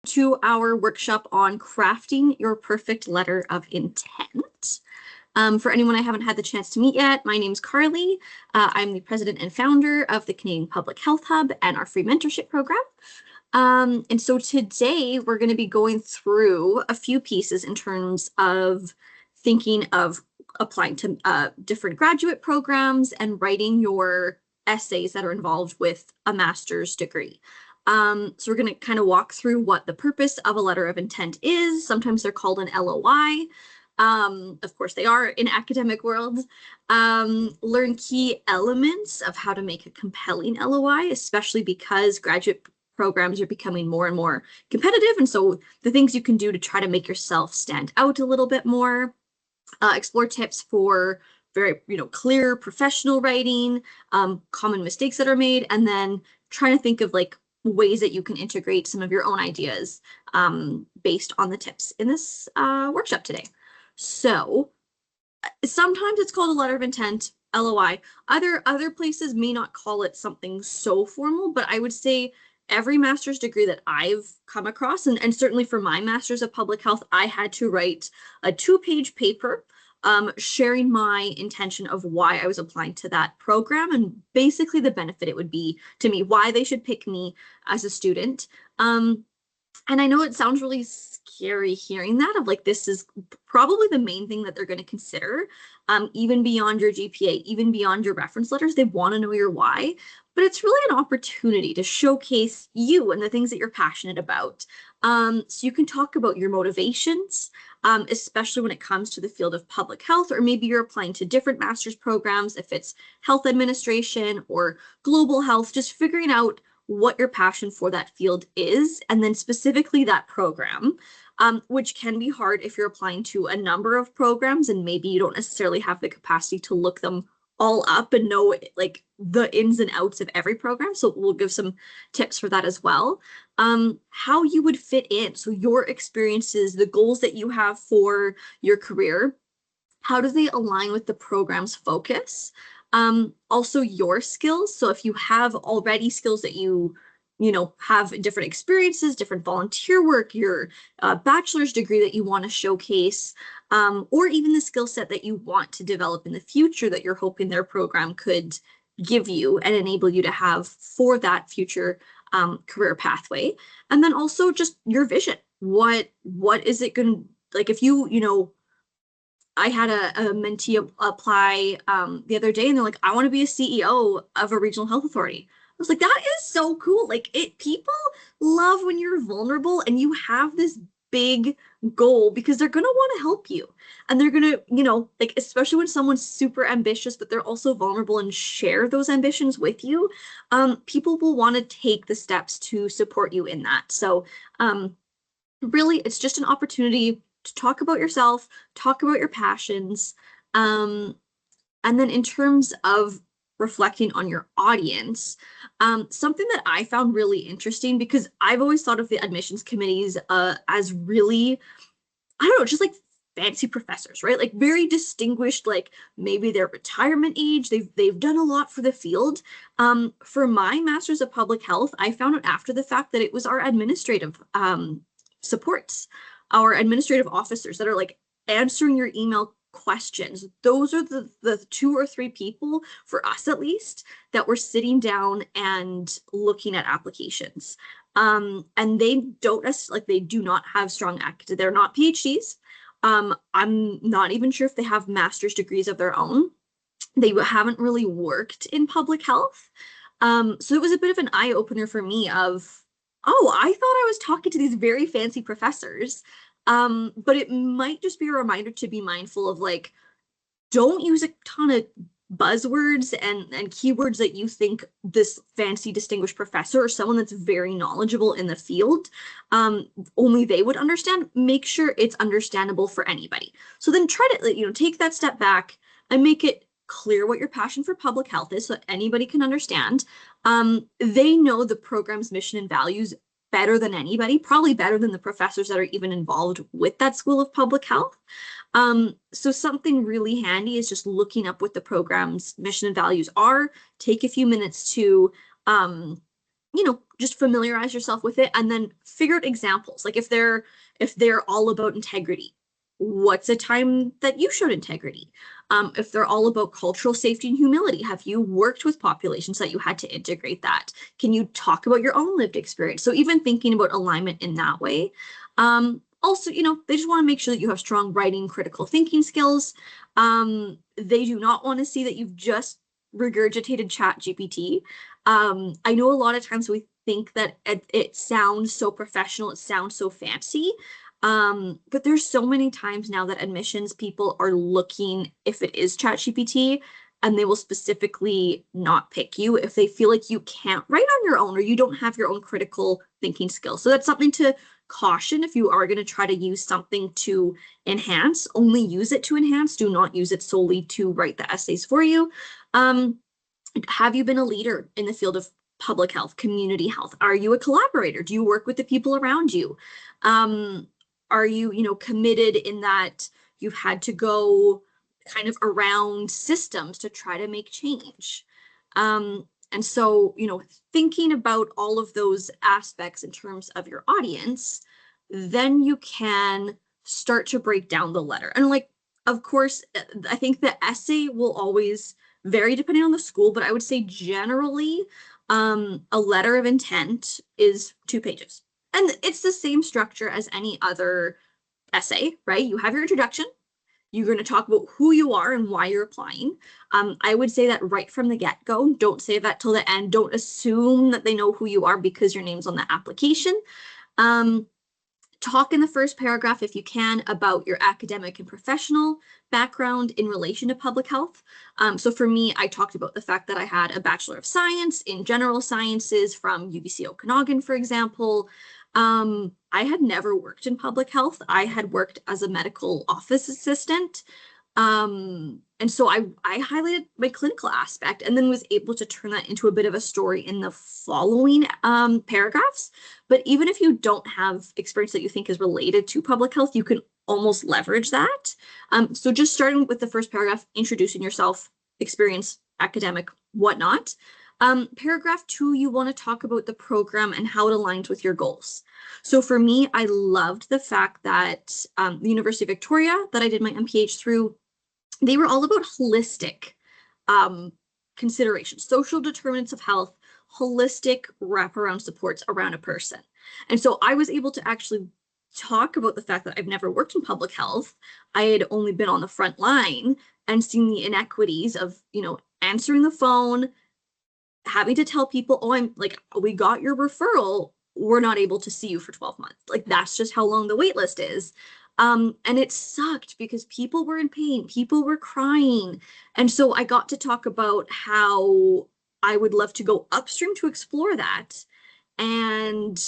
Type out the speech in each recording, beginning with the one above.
to our workshop on crafting your perfect letter of intent. For anyone I haven't had the chance to meet yet, my name's Carly. I'm the president and founder of the Canadian Public Health Hub and our free mentorship program. And so today we're going to be going through a few pieces in terms of thinking of applying to different graduate programs and writing your essays that are involved with a master's degree. So we're going to kind of walk through what the purpose of a letter of intent is. Sometimes they're called an LOI. Of course, they are in academic world. Learn key elements of how to make a compelling LOI, especially because graduate programs are becoming more and more competitive. And so the things you can do to try to make yourself stand out a little bit more. Explore tips for very, clear professional writing, common mistakes that are made, and then trying to think of like ways that you can integrate some of your own ideas based on the tips in this workshop today. So sometimes it's called a letter of intent, LOI. Other places may not call it something so formal, but I would say every master's degree that I've come across, and certainly for my master's of public health, I had to write a 2-page paper sharing my intention of why I was applying to that program and basically the benefit it would be to me, why they should pick me as a student. And I know it sounds really scary hearing that, of like, this is probably the main thing that they're going to consider, even beyond your GPA, even beyond your reference letters. They want to know your why, but it's really an opportunity to showcase you and the things that you're passionate about. So you can talk about your motivations, especially when it comes to the field of public health, or maybe you're applying to different master's programs, if it's health administration or global health, just figuring out what your passion for that field is, and then specifically that program, which can be hard if you're applying to a number of programs and maybe you don't necessarily have the capacity to look them all up and know like the ins and outs of every program. So we'll give some tips for that as well. How you would fit in. So your experiences, the goals that you have for your career, how do they align with the program's focus? Also your skills. So if you have already skills that you have different experiences, different volunteer work, your bachelor's degree that you want to showcase, or even the skill set that you want to develop in the future that you're hoping their program could give you and enable you to have for that future career pathway. And then also just your vision. What is it going to, like, if I had a mentee apply the other day, and they're like, I want to be a CEO of a regional health authority. I was like, that is so cool. Like, people love when you're vulnerable and you have this big goal, because they're going to want to help you. And they're going to, like, especially when someone's super ambitious, but they're also vulnerable and share those ambitions with you, people will want to take the steps to support you in that. So really, it's just an opportunity to talk about yourself, talk about your passions. And then in terms of reflecting on your audience, something that I found really interesting, because I've always thought of the admissions committees as really, I don't know, just like fancy professors, right? Like very distinguished, like maybe their retirement age, they've done a lot for the field. For my master's of public health, I found out after the fact that it was our administrative supports, our administrative officers that are like answering your email questions. Those are the 2 or 3 people, for us at least, that were sitting down and looking at applications. And they don't necessarily, like, they do not have strong they're not PhDs. I'm not even sure if they have master's degrees of their own. They haven't really worked in public health. So it was a bit of an eye-opener for me of, oh, I thought I was talking to these very fancy professors. But it might just be a reminder to be mindful of, like, don't use a ton of buzzwords and keywords that you think this fancy distinguished professor or someone that's very knowledgeable in the field, only they would understand. Make sure it's understandable for anybody. So then try to, take that step back and make it clear what your passion for public health is so that anybody can understand. They know the program's mission and values better than anybody, probably better than the professors that are even involved with that school of public health. So something really handy is just looking up what the program's mission and values are. Take a few minutes to, just familiarize yourself with it, and then figure out examples. Like if they're all about integrity, what's a time that you showed integrity? If they're all about cultural safety and humility, have you worked with populations that you had to integrate that? Can you talk about your own lived experience? So even thinking about alignment in that way. Also, they just want to make sure that you have strong writing, critical thinking skills. They do not want to see that you've just regurgitated Chat GPT. I know a lot of times we think that it sounds so professional, it sounds so fancy. But there's so many times now that admissions people are looking if it is ChatGPT, and they will specifically not pick you if they feel like you can't write on your own or you don't have your own critical thinking skills. So that's something to caution. If you are going to try to use something to enhance, only use it to enhance. Do not use it solely to write the essays for you. Have you been a leader in the field of public health, community health? Are you a collaborator? Do you work with the people around you? Are you, committed in that you've had to go kind of around systems to try to make change? And so, thinking about all of those aspects in terms of your audience, then you can start to break down the letter. And of course, I think the essay will always vary depending on the school, but I would say generally, a letter of intent is 2 pages. And it's the same structure as any other essay, right? You have your introduction. You're going to talk about who you are and why you're applying. I would say that right from the get-go. Don't save that till the end. Don't assume that they know who you are because your name's on the application. Talk in the first paragraph, if you can, about your academic and professional background in relation to public health. So for me, I talked about the fact that I had a Bachelor of Science in General Sciences from UBC Okanagan, for example. I had never worked in public health. I had worked as a medical office assistant. And so I highlighted my clinical aspect and then was able to turn that into a bit of a story in the following paragraphs. But even if you don't have experience that you think is related to public health, you can almost leverage that. So just starting with the first paragraph, introducing yourself, experience, academic, whatnot. Paragraph 2, you want to talk about the program and how it aligns with your goals. So for me, I loved the fact that the University of Victoria that I did my MPH through, they were all about holistic considerations, social determinants of health, holistic wraparound supports around a person. And so I was able to actually talk about the fact that I've never worked in public health. I had only been on the front line and seen the inequities of, answering the phone, having to tell people, oh, I'm like, we got your referral. We're not able to see you for 12 months. Like, that's just how long the wait list is. And it sucked because people were in pain, people were crying. And so I got to talk about how I would love to go upstream to explore that and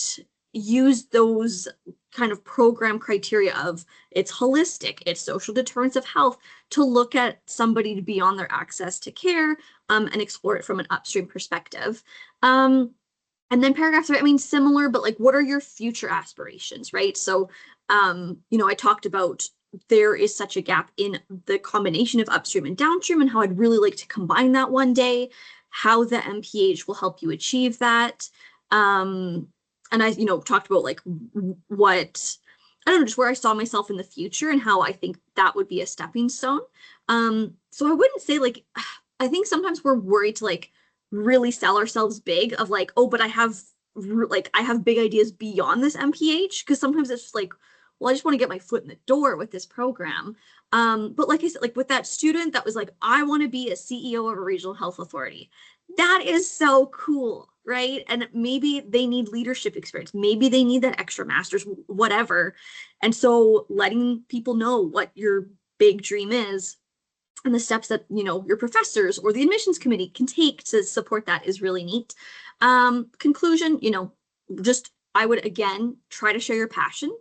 use those kind of program criteria of it's holistic, it's social deterrence of health, to look at somebody beyond their access to care and explore it from an upstream perspective. And then paragraph 3, I mean, similar, but like, what are your future aspirations, right? So, I talked about there is such a gap in the combination of upstream and downstream and how I'd really like to combine that one day, how the MPH will help you achieve that. And I, talked about like what, I don't know, just where I saw myself in the future and how I think that would be a stepping stone. So I wouldn't say like, I think sometimes we're worried to like really sell ourselves big of like, oh, but I have big ideas beyond this MPH, because sometimes it's just like, well, I just want to get my foot in the door with this program. But like I said, like with that student that was like, I want to be a CEO of a regional health authority. That is so cool, right? And maybe they need leadership experience. Maybe they need that extra master's, whatever. And so letting people know what your big dream is and the steps that, your professors or the admissions committee can take to support that is really neat. Conclusion, just I would again try to share your passion.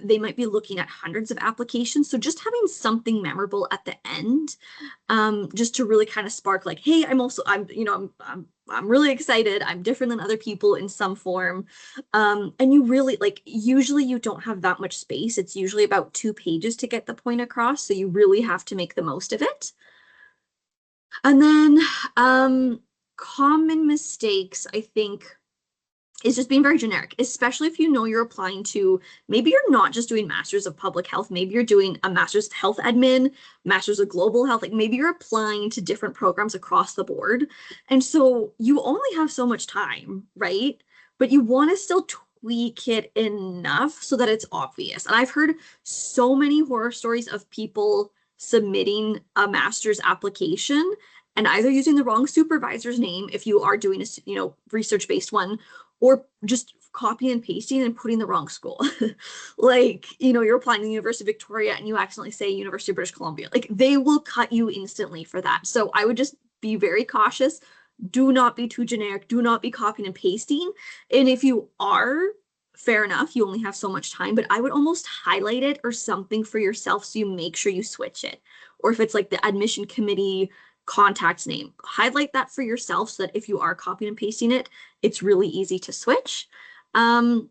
They might be looking at hundreds of applications, so just having something memorable at the end, just to really kind of spark like, hey, I'm really excited. I'm different than other people in some form. And you really usually you don't have that much space. It's usually about 2 pages to get the point across, so you really have to make the most of it. And then common mistakes, I think, is just being very generic, especially if you know you're applying to, maybe you're not just doing Masters of Public Health, maybe you're doing a Masters of Health Admin, Masters of Global Health, like maybe you're applying to different programs across the board. And so you only have so much time, right? But you want to still tweak it enough so that it's obvious. And I've heard so many horror stories of people submitting a master's application and either using the wrong supervisor's name if you are doing a research-based one, or just copying and pasting and putting the wrong school. Like, you're applying to the University of Victoria and you accidentally say University of British Columbia. Like, they will cut you instantly for that. So I would just be very cautious. Do not be too generic. Do not be copying and pasting. And if you are, fair enough, you only have so much time, but I would almost highlight it or something for yourself so you make sure you switch it. Or if it's like the admission committee contact's name, highlight that for yourself so that if you are copying and pasting it, it's really easy to switch. I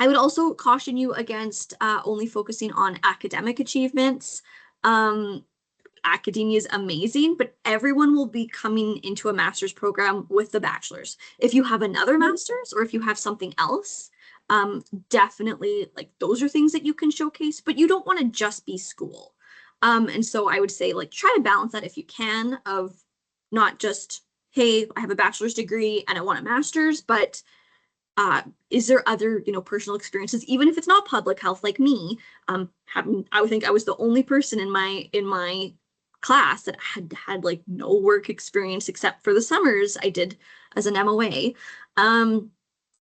would also caution you against only focusing on academic achievements. Academia is amazing, but everyone will be coming into a master's program with the bachelor's. If you have another master's or if you have something else, definitely, like, those are things that you can showcase, but you don't want to just be school. And so I would say, like, try to balance that if you can, of not just, hey, I have a bachelor's degree and I want a master's, but is there other, personal experiences, even if it's not public health, like me, I would think I was the only person in my class that had like no work experience except for the summers I did as an MOA.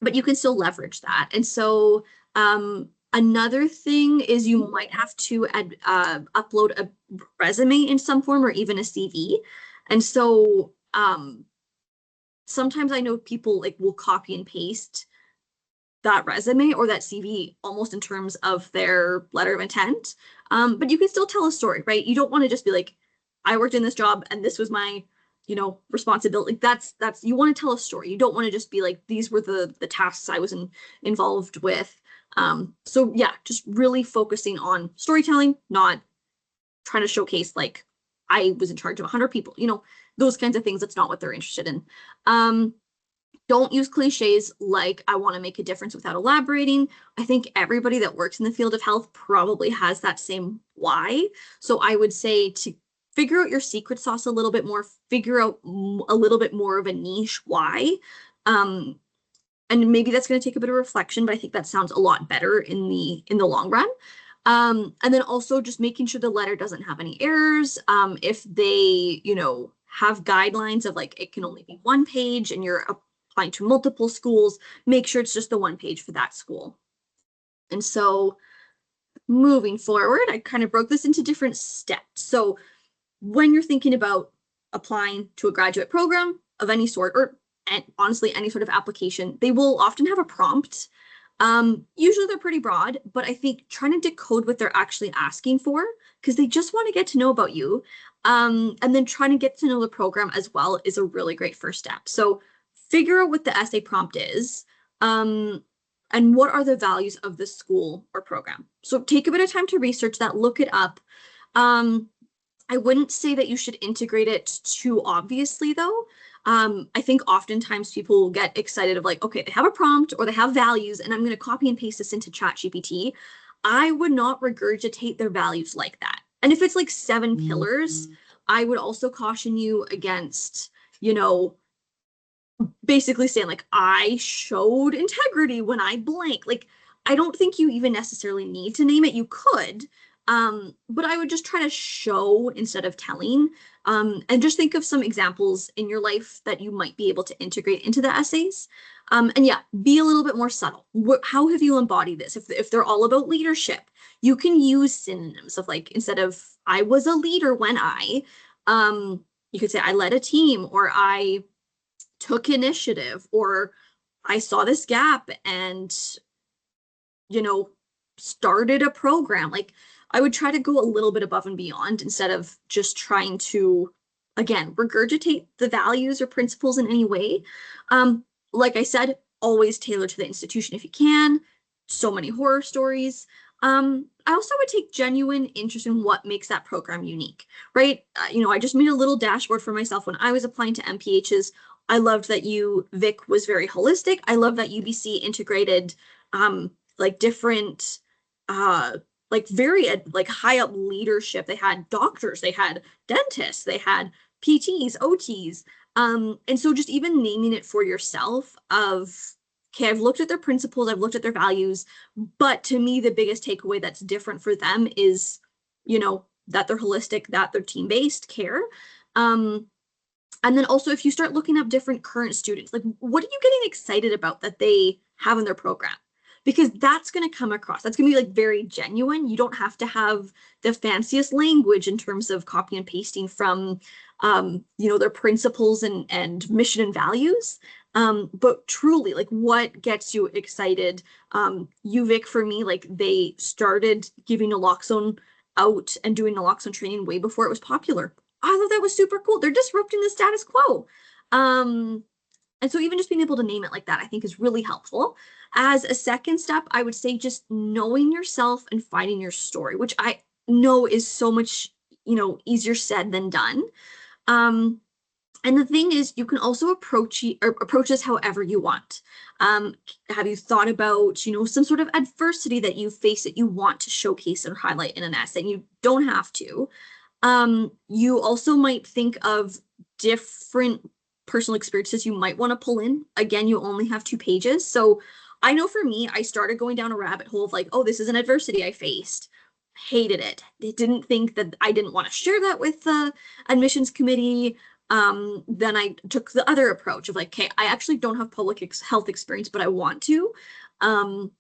But you can still leverage that. And so another thing is you might have to upload a resume in some form or even a CV. And so sometimes I know people like will copy and paste that resume or that CV almost in terms of their letter of intent. But you can still tell a story, right? You don't want to just be like, I worked in this job and this was my responsibility. That's you want to tell a story. You don't want to just be like, these were the tasks I was involved with. So yeah, just really focusing on storytelling, not trying to showcase like I was in charge of 100 people, those kinds of things. That's not what they're interested in. Don't use cliches like I want to make a difference without elaborating. I think everybody that works in the field of health probably has that same why. So I would say to figure out your secret sauce a little bit more, figure out a little bit more of a niche why. And maybe that's going to take a bit of reflection, but I think that sounds a lot better in the long run. And then also just making sure the letter doesn't have any errors. If they, have guidelines of like, it can only be one page and you're applying to multiple schools, make sure it's just the one page for that school. And so moving forward, I kind of broke this into different steps. So when you're thinking about applying to a graduate program of any sort, or honestly, any sort of application, they will often have a prompt. Usually they're pretty broad, but I think trying to decode what they're actually asking for, because they just want to get to know about you. And then trying to get to know the program as well is a really great first step. So figure out what the essay prompt is, and what are the values of the school or program. So take a bit of time to research that, look it up. I wouldn't say that you should integrate it too obviously, though. I think oftentimes people will get excited of like, okay, they have a prompt or they have values and I'm going to copy and paste this into ChatGPT. I would not regurgitate their values like that. And if it's like 7 pillars, I would also caution you against, basically saying like, I showed integrity when I blank. Like, I don't think you even necessarily need to name it. You could, but I would just try to show instead of telling, and just think of some examples in your life that you might be able to integrate into the essays. And yeah, be a little bit more subtle. How have you embodied this? If they're all about leadership, you can use synonyms of like, instead of I was a leader when you could say I led a team, or I took initiative, or I saw this gap and, started a program. Like, I would try to go a little bit above and beyond instead of just trying to, again, regurgitate the values or principles in any way. Like I said, always tailor to the institution if you can. So many horror stories. I also would take genuine interest in what makes that program unique, right? I just made a little dashboard for myself when I was applying to MPHs. I loved that Vic was very holistic. I love that UBC integrated like different like very like high up leadership. They had doctors, they had dentists, they had PTs, OTs. And so just even naming it for yourself of, okay, I've looked at their principles, I've looked at their values, but to me, the biggest takeaway that's different for them is, that they're holistic, that they're team-based care. And then also, if you start looking up different current students, like what are you getting excited about that they have in their program? Because that's going to come across. That's going to be like very genuine. You don't have to have the fanciest language in terms of copy and pasting from, their principles and mission and values. But truly, like what gets you excited? UVic for me, like they started giving naloxone out and doing naloxone training way before it was popular. I thought that was super cool. They're disrupting the status quo. And so even just being able to name it like that, I think is really helpful. As a second step, I would say just knowing yourself and finding your story, which I know is so much, easier said than done. And the thing is, you can also approach this however you want. Have you thought about, some sort of adversity that you face that you want to showcase or highlight in an essay? And you don't have to. You also might think of different personal experiences you might want to pull in. Again, you only have 2 pages. So I know for me, I started going down a rabbit hole of like, oh, this is an adversity I faced. Hated it. They didn't think that I didn't want to share that with the admissions committee. Then I took the other approach of like, okay, I actually don't have public health experience, but I want to. And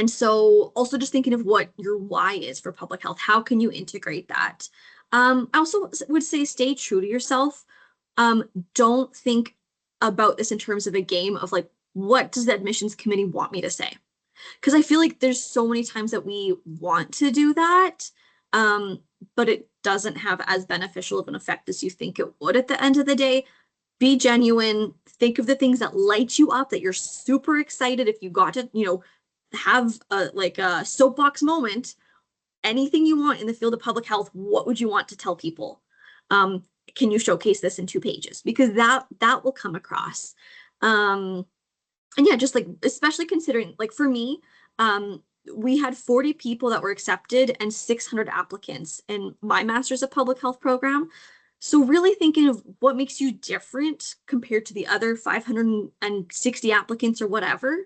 so also just thinking of what your why is for public health. How can you integrate that? I also would say stay true to yourself. Don't think about this in terms of a game of like, what does the admissions committee want me to say? Because I feel like there's so many times that we want to do that, but it doesn't have as beneficial of an effect as you think it would at the end of the day. Be genuine. Think of the things that light you up, that you're super excited if you got to, have a soapbox moment. Anything you want in the field of public health, what would you want to tell people? Can you showcase this in 2 pages? Because that will come across. And yeah, just like, especially considering, like for me, we had 40 people that were accepted and 600 applicants in my Master's of Public Health program. So really thinking of what makes you different compared to the other 560 applicants or whatever,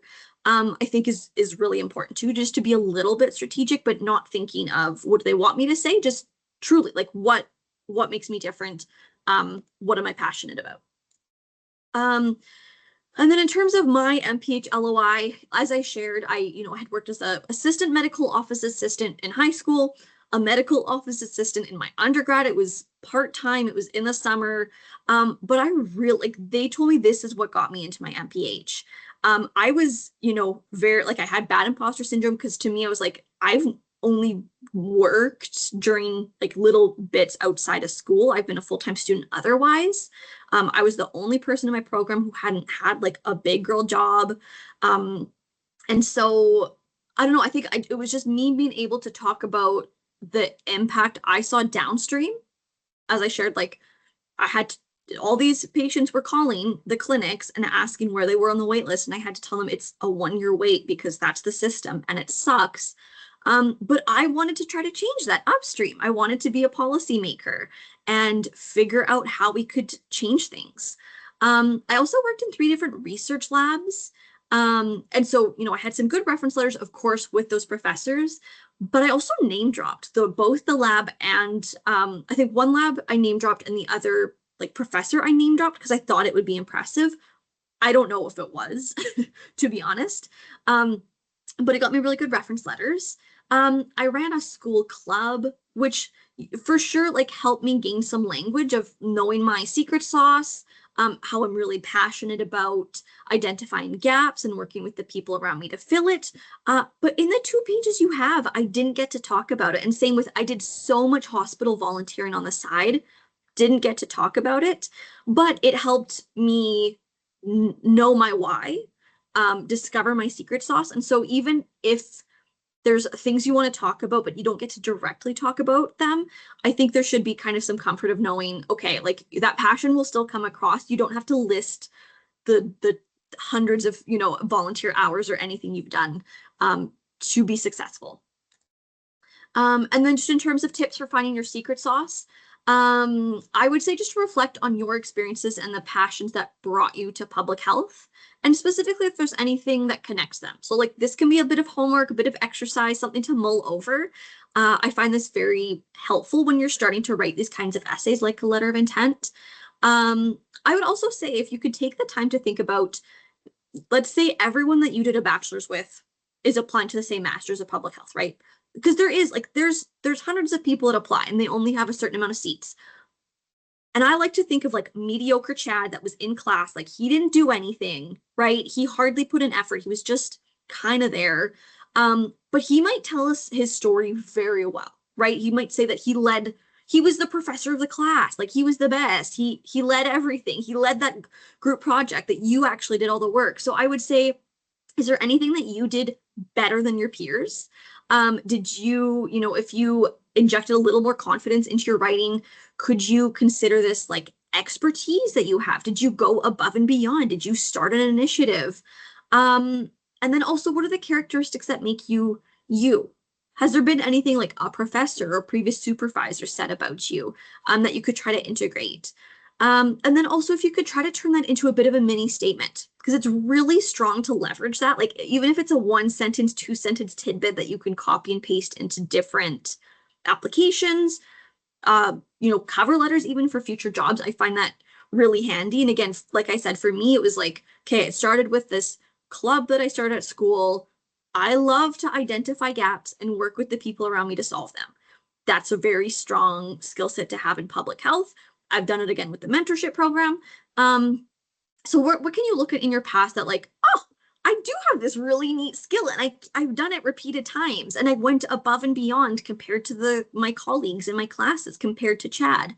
I think is really important too, just to be a little bit strategic, but not thinking of what do they want me to say, just truly like what makes me different, what am I passionate about. And then in terms of my MPH LOI, as I shared, I had worked as an assistant medical office assistant in high school, a medical office assistant in my undergrad. It was part-time, it was in the summer. But I really, like, they told me this is what got me into my MPH. I was, very, like, I had bad imposter syndrome because to me, I was like, I've only worked during like little bits outside of school. I've been a full-time student otherwise. I was the only person in my program who hadn't had like a big girl job. And so I don't know, I think it was just me being able to talk about the impact I saw downstream. As I shared, like I had all these patients were calling the clinics and asking where they were on the wait list. And I had to tell them it's a 1-year wait because that's the system and it sucks. But I wanted to try to change that upstream. I wanted to be a policymaker and figure out how we could change things. I also worked in 3 different research labs. And so, I had some good reference letters, of course, with those professors, but I also name dropped both the lab and I think one lab I name dropped and the other like professor I name dropped because I thought it would be impressive. I don't know if it was, to be honest. But it got me really good reference letters. I ran a school club, which for sure like helped me gain some language of knowing my secret sauce, how I'm really passionate about identifying gaps and working with the people around me to fill it. But in the 2 pages you have, I didn't get to talk about it. And same with, I did so much hospital volunteering on the side, didn't get to talk about it, but it helped me know my why, discover my secret sauce. And so even if there's things you want to talk about, but you don't get to directly talk about them. I think there should be kind of some comfort of knowing, okay, like that passion will still come across. You don't have to list the hundreds of, volunteer hours or anything you've done to be successful. And then just in terms of tips for finding your secret sauce, I would say just reflect on your experiences and the passions that brought you to public health, and specifically if there's anything that connects them. So like this can be a bit of homework, a bit of exercise, something to mull over. I find this very helpful when you're starting to write these kinds of essays, like a letter of intent. I would also say if you could take the time to think about, let's say everyone that you did a bachelor's with is applying to the same master's of public health, right? Because there's hundreds of people that apply and they only have a certain amount of seats. And I like to think of like mediocre Chad that was in class, like he didn't do anything, right? He hardly put in effort. He was just kind of there. But he might tell us his story very well, right? He might say that he was the professor of the class, like he was the best. He led everything. He led that group project that you actually did all the work. So I would say, is there anything that you did better than your peers? Did you, if you injected a little more confidence into your writing, could you consider this like expertise that you have? Did you go above and beyond? Did you start an initiative? And then also, what are the characteristics that make you you? Has there been anything like a professor or previous supervisor said about you that you could try to integrate? And then also, if you could try to turn that into a bit of a mini statement, because it's really strong to leverage that. Like, even if it's a 1 sentence, 2 sentence tidbit that you can copy and paste into different applications, cover letters, even for future jobs, I find that really handy. And again, like I said, for me, it was like, okay, it started with this club that I started at school. I love to identify gaps and work with the people around me to solve them. That's a very strong skill set to have in public health. I've done it again with the mentorship program. So what can you look at in your past that like, oh, I do have this really neat skill and I've done it repeated times and I went above and beyond compared to my colleagues in my classes, compared to Chad,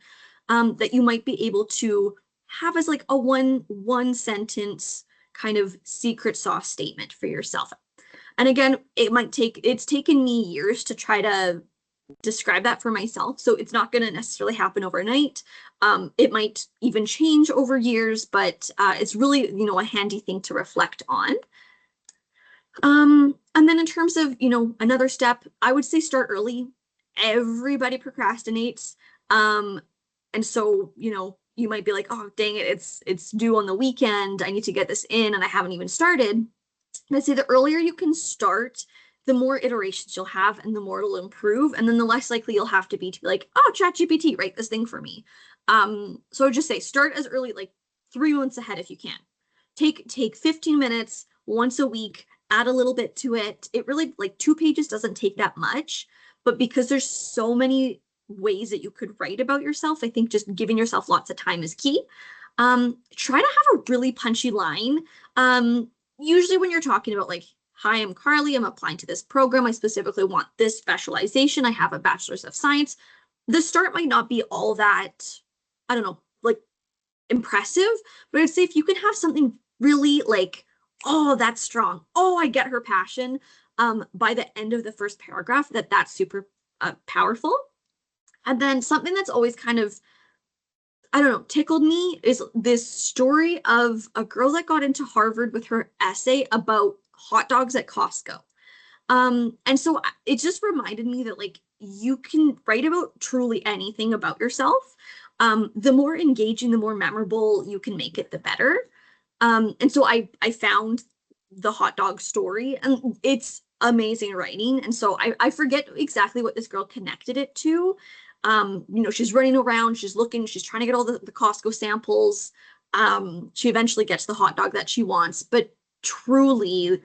that you might be able to have as like a one sentence kind of secret sauce statement for yourself. And again, it's taken me years to try to describe that for myself. So it's not going to necessarily happen overnight. It might even change over years, but it's really, a handy thing to reflect on. And then in terms of, another step, I would say start early. Everybody procrastinates. And so, you might be like, oh, dang it, it's due on the weekend. I need to get this in and I haven't even started. I'd say the earlier you can start, the more iterations you'll have and the more it'll improve. And then the less likely you'll have to be like, oh, ChatGPT, write this thing for me. So I'd just say start as early, like 3 months ahead if you can. Take 15 minutes once a week, add a little bit to it. It really, like 2 pages doesn't take that much, but because there's so many ways that you could write about yourself, I think just giving yourself lots of time is key. Try to have a really punchy line. Usually when you're talking about like, hi, I'm Carly, I'm applying to this program, I specifically want this specialization, I have a bachelor's of science, the start might not be all that, I don't know, like impressive, but I'd say if you can have something really like, oh, that's strong, oh, I get her passion, by the end of the first paragraph, that's super powerful. And then something that's always kind of, I don't know, tickled me is this story of a girl that got into Harvard with her essay about hot dogs at Costco. And so it just reminded me that like you can write about truly anything about yourself. The more engaging, the more memorable you can make it, the better. And so I found the hot dog story and it's amazing writing. And so I forget exactly what this girl connected it to. She's running around, she's looking, she's trying to get all the Costco samples. She eventually gets the hot dog that she wants, but truly,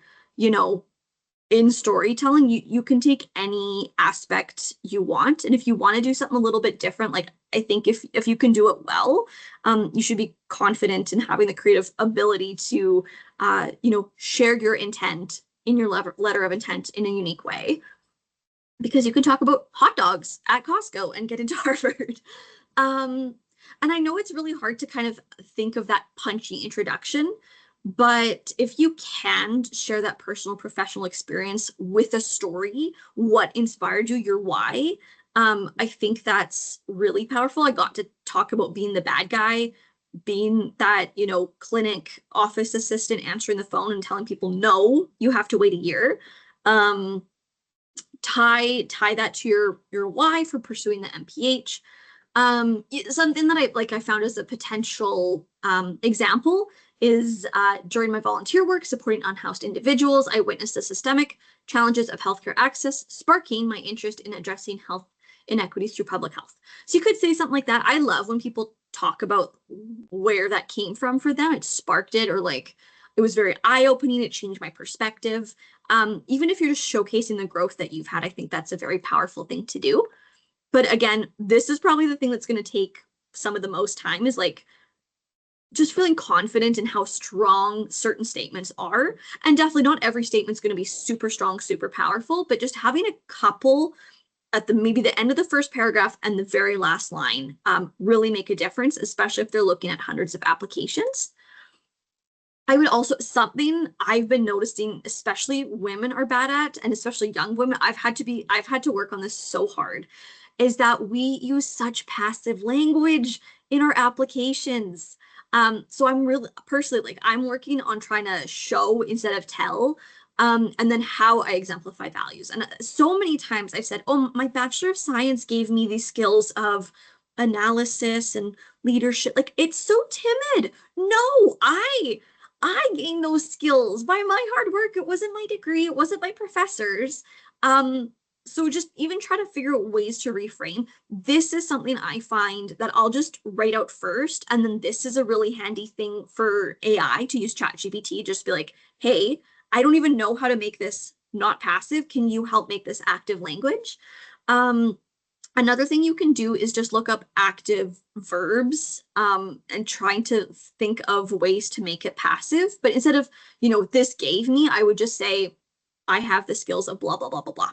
in storytelling, you can take any aspect you want. And if you want to do something a little bit different, like I think if you can do it well, you should be confident in having the creative ability to, share your intent in your letter of intent in a unique way. Because you can talk about hot dogs at Costco and get into Harvard. And I know it's really hard to kind of think of that punchy introduction, But if you can share that personal professional experience with a story, what inspired you, your why, I think that's really powerful. I got to talk about being the bad guy, being that, clinic office assistant answering the phone and telling people, no, you have to wait a year. Um, tie that to your why for pursuing the MPH. Something that I found as a potential example is during my volunteer work supporting unhoused individuals, I witnessed the systemic challenges of healthcare access, sparking my interest in addressing health inequities through public health. So you could say something like that. I love when people talk about where that came from for them. It sparked it, or like it was very eye-opening. It changed my perspective. Even if you're just showcasing the growth that you've had, I think that's a very powerful thing to do. But again, this is probably the thing that's going to take some of the most time, is like just feeling confident in how strong certain statements are. And definitely not every statement's going to be super strong, super powerful, but just having a couple at maybe the end of the first paragraph and the very last line really make a difference, especially if they're looking at hundreds of applications. I would also, something I've been noticing, especially women are bad at, and especially young women, I've had to work on this so hard, is that we use such passive language in our applications. So I'm really personally, like, I'm working on trying to show instead of tell, and then how I exemplify values. And so many times I've said, oh, my Bachelor of Science gave me these skills of analysis and leadership. Like, it's so timid. No, I gained those skills by my hard work. It wasn't my degree. It wasn't my professors. So just even try to figure out ways to reframe. This is something I find that I'll just write out first. And then this is a really handy thing for AI to use ChatGPT. Just be like, hey, I don't even know how to make this not passive. Can you help make this active language? Another thing you can do is just look up active verbs and trying to think of ways to make it passive. But instead of, this gave me, I would just say, I have the skills of blah, blah, blah, blah, blah.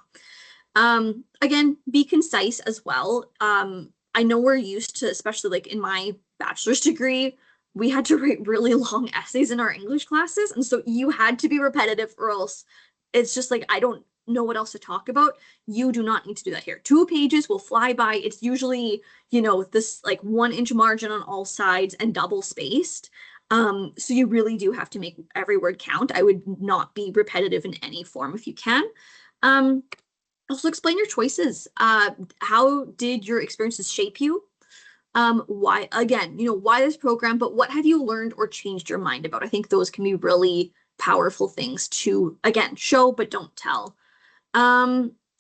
Again, be concise as well. I know we're used to, especially like in my bachelor's degree, we had to write really long essays in our English classes. And so you had to be repetitive, or else it's just like, I don't know what else to talk about. You do not need to do that here. 2 pages will fly by. It's usually, this like 1-inch margin on all sides and double spaced. So you really do have to make every word count. I would not be repetitive in any form if you can. Also explain your choices. How did your experiences shape you? Why, again, why this program, but what have you learned or changed your mind about? I think those can be really powerful things to, again, show, but don't tell.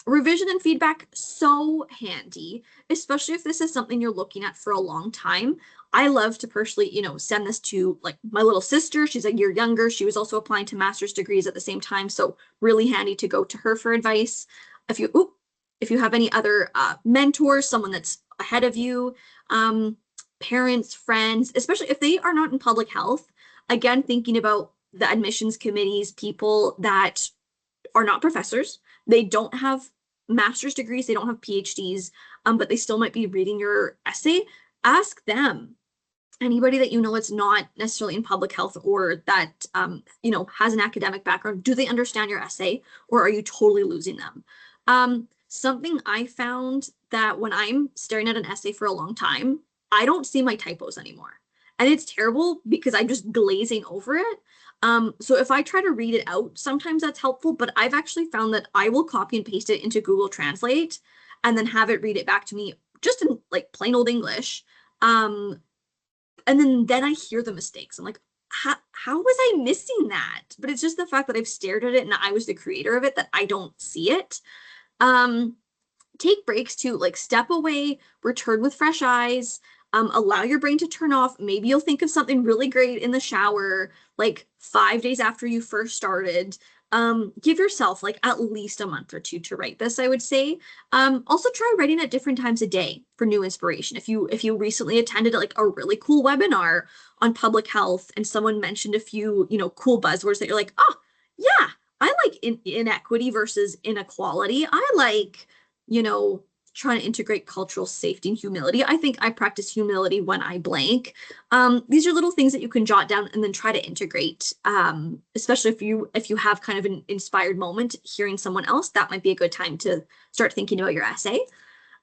Revision and feedback, so handy, especially if this is something you're looking at for a long time. I love to personally, send this to like my little sister. She's a year younger. She was also applying to master's degrees at the same time. So really handy to go to her for advice. If you have any other mentors, someone that's ahead of you, parents, friends, especially if they are not in public health, again, thinking about the admissions committees, people that are not professors. They don't have master's degrees, they don't have PhDs, but they still might be reading your essay. Ask them. Anybody that it's not necessarily in public health, or that has an academic background, do they understand your essay, or are you totally losing them? Something I found, that when I'm staring at an essay for a long time, I don't see my typos anymore. And it's terrible because I'm just glazing over it. So if I try to read it out, sometimes that's helpful, but I've actually found that I will copy and paste it into Google Translate and then have it read it back to me just in like plain old English. And then I hear the mistakes. I'm like, how was I missing that? But it's just the fact that I've stared at it and I was the creator of it that I don't see it. Take breaks to like step away, return with fresh eyes, allow your brain to turn off. Maybe you'll think of something really great in the shower, like 5 days after you first started. Give yourself like at least a month or 2 to write this, I would say. Also try writing at different times a day for new inspiration. If you recently attended like a really cool webinar on public health and someone mentioned a few, cool buzzwords that you're like, oh yeah, I like inequity versus inequality. I like, trying to integrate cultural safety and humility. I think I practice humility when I blank. These are little things that you can jot down and then try to integrate, especially if you have kind of an inspired moment hearing someone else. That might be a good time to start thinking about your essay.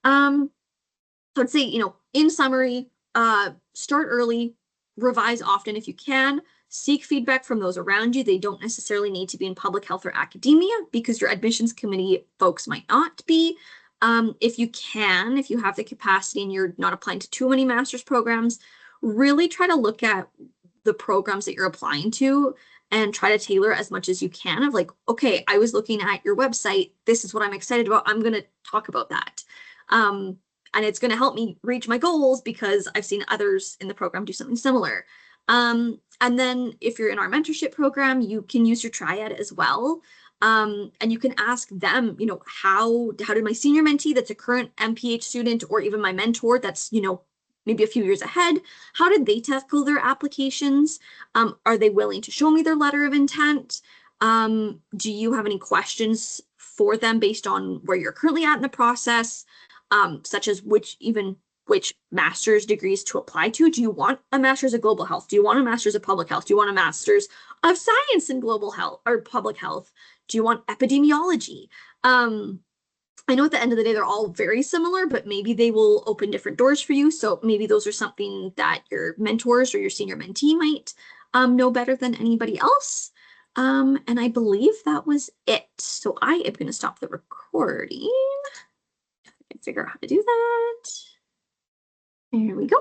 So I'd say, in summary, start early, revise often if you can, seek feedback from those around you. They don't necessarily need to be in public health or academia because your admissions committee folks might not be. If you have the capacity and you're not applying to too many master's programs, really try to look at the programs that you're applying to and try to tailor as much as you can of like, okay, I was looking at your website. This is what I'm excited about. I'm going to talk about that. And it's going to help me reach my goals because I've seen others in the program do something similar. And then if you're in our mentorship program, you can use your triad as well. And you can ask them, how did my senior mentee that's a current MPH student or even my mentor that's, maybe a few years ahead, how did they tackle their applications? Are they willing to show me their letter of intent? Do you have any questions for them based on where you're currently at in the process? Such as which master's degrees to apply to. Do you want a master's of global health? Do you want a master's of public health? Do you want a master's of science in global health or public health? Do you want epidemiology? I know at the end of the day, they're all very similar, but maybe they will open different doors for you. So maybe those are something that your mentors or your senior mentee might know better than anybody else. And I believe that was it. So I am going to stop the recording. Figure out how to do that. There we go.